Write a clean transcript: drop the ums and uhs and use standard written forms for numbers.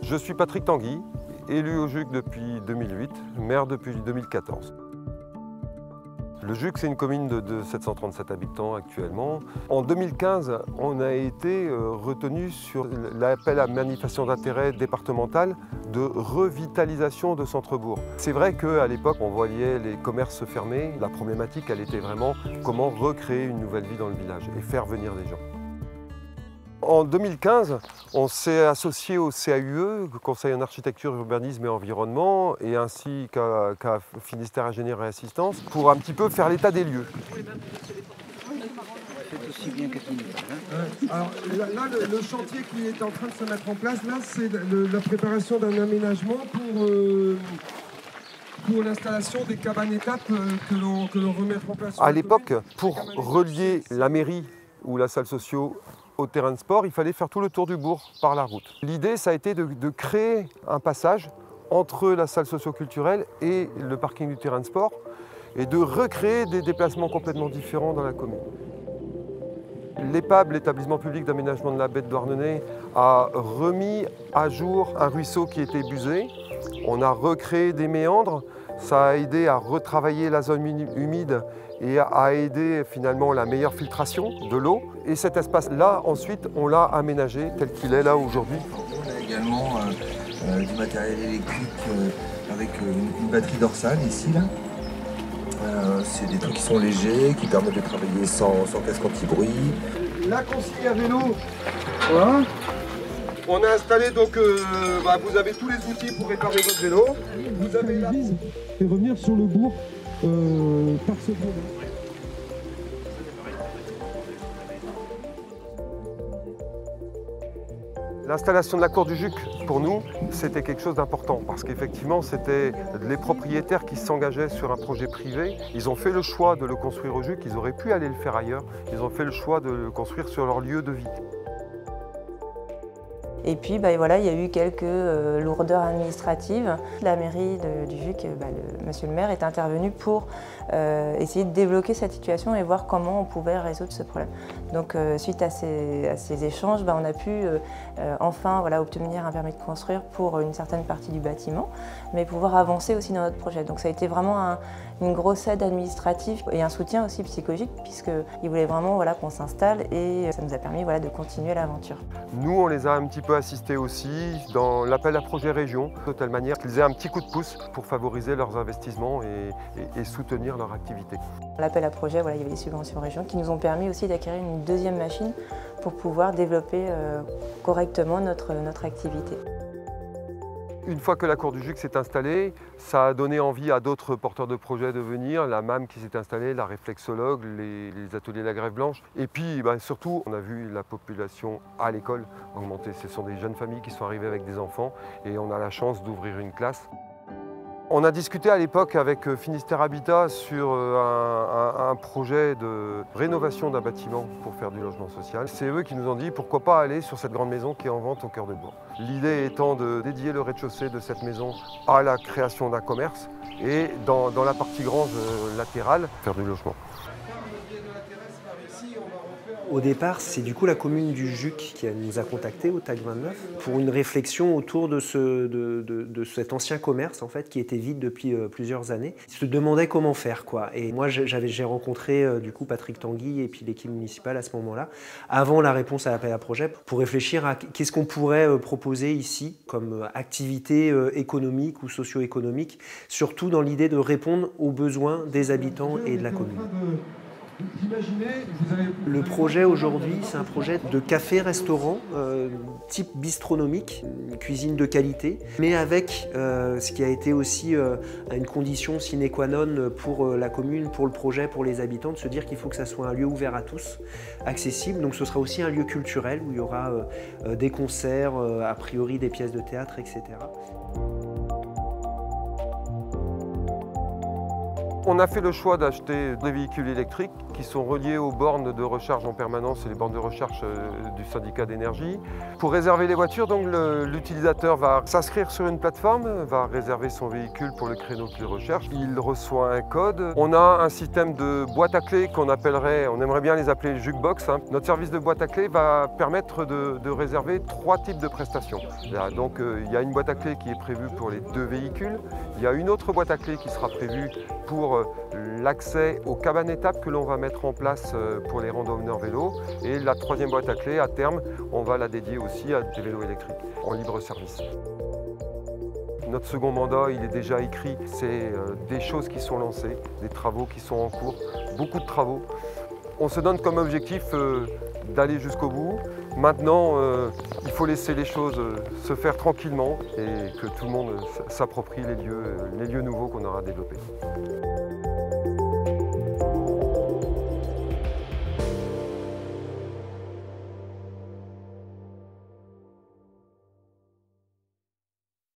Je suis Patrick Tanguy, élu au JUC depuis 2008, maire depuis 2014. Le JUC, c'est une commune de 737 habitants actuellement. En 2015, on a été retenu sur l'appel à manifestation d'intérêt départemental de revitalisation de centre-bourg. C'est vrai qu'à l'époque, on voyait les commerces se fermer. La problématique, elle était vraiment comment recréer une nouvelle vie dans le village et faire venir des gens. En 2015, on s'est associé au CAUE, Conseil en architecture, urbanisme et environnement, et ainsi qu'à Finistère Ingénieur et Assistance, pour un petit peu faire l'état des lieux. Alors là, le chantier qui est en train de se mettre en place, là, c'est la préparation d'un aménagement pour l'installation des cabanes étapes que l'on remettra en place. À l'époque, pour relier la mairie ou la salle socio au terrain de sport, il fallait faire tout le tour du bourg par la route. L'idée, ça a été de créer un passage entre la salle socio-culturelle et le parking du terrain de sport et de recréer des déplacements complètement différents dans la commune. L'EPAB, l'établissement public d'aménagement de la baie de Douarnenez, a remis à jour un ruisseau qui était busé. On a recréé des méandres. Ça a aidé à retravailler la zone humide et à aider finalement la meilleure filtration de l'eau. Et cet espace-là, ensuite, on l'a aménagé tel qu'il est là aujourd'hui. On a également du matériel électrique avec une batterie dorsale ici. Là. C'est des trucs qui sont légers, qui permettent de travailler sans casque anti-bruit. La consigne à vélo, voilà. On a installé donc, vous avez tous les outils pour réparer votre vélo. Vous avez la vise et revenir sur le bourg par ce bourg. L'installation de la cour du JUC, pour nous, c'était quelque chose d'important parce qu'effectivement, c'était les propriétaires qui s'engageaient sur un projet privé. Ils ont fait le choix de le construire au JUC, ils auraient pu aller le faire ailleurs. Ils ont fait le choix de le construire sur leur lieu de vie. Et puis voilà, il y a eu quelques lourdeurs administratives. La mairie du JUC, monsieur le maire, est intervenu pour essayer de débloquer cette situation et voir comment on pouvait résoudre ce problème. Donc suite à ces échanges, on a pu enfin obtenir un permis de construire pour une certaine partie du bâtiment, mais pouvoir avancer aussi dans notre projet. Donc ça a été vraiment une grosse aide administrative et un soutien aussi psychologique puisqu'ils voulaient vraiment qu'on s'installe et ça nous a permis de continuer l'aventure. Nous, on les a un petit peu assistés aussi dans l'appel à projet région, de telle manière qu'ils aient un petit coup de pouce pour favoriser leurs investissements et soutenir leur activité. L'appel à projet, il y avait les subventions région qui nous ont permis aussi d'acquérir une deuxième machine pour pouvoir développer correctement notre activité. Une fois que la cour du JUC s'est installée, ça a donné envie à d'autres porteurs de projets de venir, la MAM qui s'est installée, la réflexologue, les ateliers de la grève blanche. Et puis surtout, on a vu la population à l'école augmenter. Ce sont des jeunes familles qui sont arrivées avec des enfants et on a la chance d'ouvrir une classe. On a discuté à l'époque avec Finistère Habitat sur un projet de rénovation d'un bâtiment pour faire du logement social. C'est eux qui nous ont dit pourquoi pas aller sur cette grande maison qui est en vente au cœur de bourg. L'idée étant de dédier le rez-de-chaussée de cette maison à la création d'un commerce et dans la partie grange latérale, faire du logement. Au départ, c'est du coup la commune du JUC qui nous a contactés au TAC 29 pour une réflexion autour de cet ancien commerce en fait, qui était vide depuis plusieurs années. Ils se demandaient comment faire, quoi. Et moi, j'ai rencontré du coup Patrick Tanguy et puis l'équipe municipale à ce moment-là, avant la réponse à l'appel à projet, pour réfléchir à qu'est-ce qu'on pourrait proposer ici comme activité économique ou socio-économique, surtout dans l'idée de répondre aux besoins des habitants et de la commune. Le projet aujourd'hui, c'est un projet de café-restaurant type bistronomique, une cuisine de qualité, mais avec ce qui a été aussi une condition sine qua non pour la commune, pour le projet, pour les habitants, de se dire qu'il faut que ça soit un lieu ouvert à tous, accessible. Donc ce sera aussi un lieu culturel où il y aura des concerts, a priori des pièces de théâtre, etc. On a fait le choix d'acheter des véhicules électriques qui sont reliés aux bornes de recharge en permanence et les bornes de recharge du syndicat d'énergie. Pour réserver les voitures, donc l'utilisateur va s'inscrire sur une plateforme, va réserver son véhicule pour le créneau qu'il recherche. Il reçoit un code. On a un système de boîte à clés qu'on appellerait, on aimerait bien les appeler jukebox. Notre service de boîte à clés va permettre de réserver 3 types de prestations. Là, donc il y a une boîte à clés qui est prévue pour les 2 véhicules. Il y a une autre boîte à clés qui sera prévue pour l'accès aux cabanes étapes que l'on va mettre en place pour les randonneurs vélos. Et la 3e boîte à clés, à terme, on va la dédier aussi à des vélos électriques en libre service. Notre second mandat, il est déjà écrit. C'est des choses qui sont lancées, des travaux qui sont en cours, beaucoup de travaux. On se donne comme objectif d'aller jusqu'au bout. Maintenant, il faut laisser les choses se faire tranquillement et que tout le monde s'approprie les lieux nouveaux qu'on aura développés.